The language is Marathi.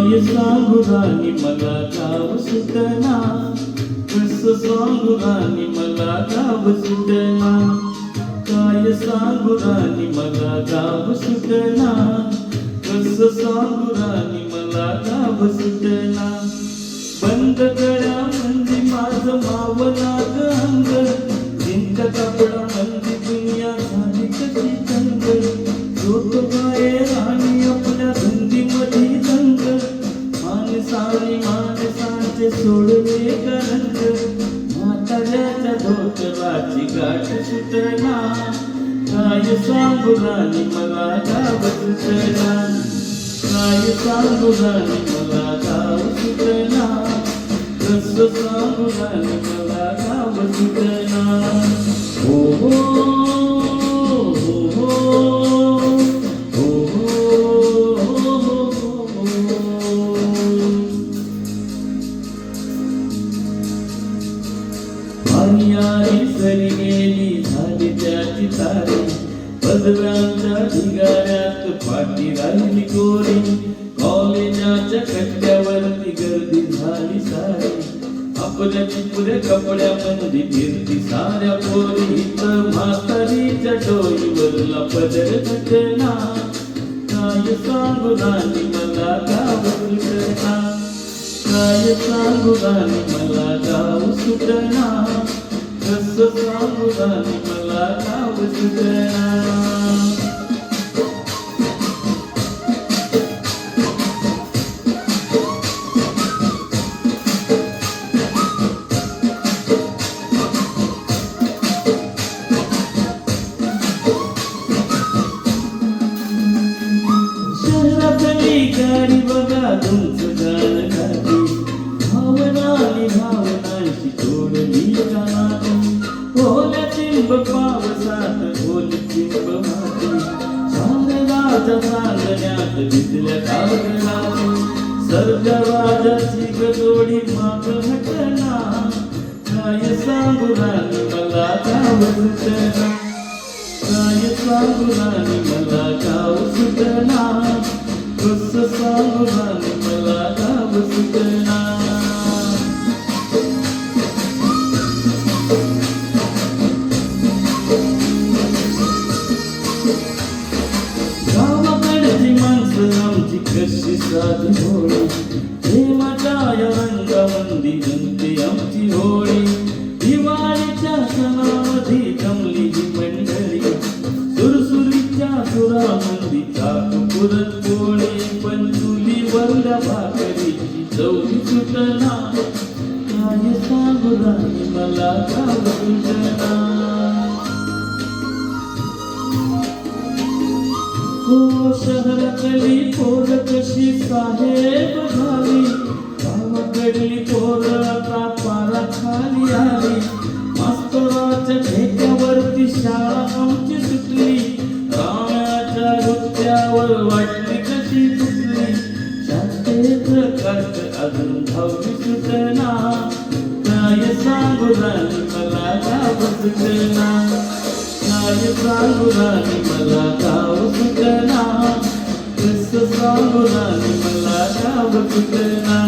काय सांगू राणी मला गाव सुटना, कसं सांगू राणी मला गाव सुटना, काय सांगू राणी मला गाव सुटना, कसं सांगू राणी मला गाव सुटना. बंद गळ्यामध्ये माझं मावळाग अंग, जिंक कपडा मंदी दुनिया झाली कशी तंग, झोप गाये राणी आपल्या धुंदीमध्ये दंग, माणसाचे सोडले करंग, म्हाताऱ्याच्या धोतराची गाठ सुटना, काय सांगू राणी मला गाव सुटना, काय सांगू राणी मला गाव सुटना, कसं सांगू राणी मला गाव सुटना. हो हो यारी सरी गेली झाली त्याची तारी, पदरांच्या ढिगाऱ्यात पाठी राहिली गोरी, कॉलेजाच्या कट्ट्यावरती गर्दी झाली सारी, आपल्या चिपुऱ्या कपड्यामध्ये फिरती साऱ्या पोरी, तर म्हातारीच्या डोईवरला पदर घटना, काय सांगू राणी मला गाव सुटना, काय सांगू राणी मला गाव सुटना, कसं सांगू राणी मला गाव सुटना. शहरातली गाडी बघा तुमचं गाणं गाती, भावनानी भावनांशी जोडली गाणी, ओल्या चिंब पावसात ओली चिंब माती, चांदण्याच्या चांदण्यात भिजल्या कागदाची, सर्व राजाची गजोडी माग घटना, काय सांगू राणी मला गाव सुटना, काय सांगू राणी मला गाव सुटना, कसं सांगू राणी मला गाव सुटना. गावाकडची माणसं आमची कशी साधी होळी, प्रेमाच्या या रंगामंदी जमते आमची होळी, दिवाळीच्या सणामध्ये जमली ही मंडळी, सुरसुरीच्या सुरामंदी चाकू पुरणपोळी, पण चुलीवरल्या भाकरीची चवली सुटना, काय सांगू राणी मला गाव सुटना. हो शहरातली पोर कशी साहेब झाली, गावाकडली पोर आता पारा खाली आली, मास्तराच्या ठेक्यावरती शाळा आमची सुटली, रामाच्या रस्त्यावर वाटली कशी सुटली, शाळेचं कष्ट अजून धावली सुटना, काय सांगू राणी मला गाव सुटना, काय सांगू राणी मला गाव सुटना, कसं सांगू राणी मला गाव सुटना.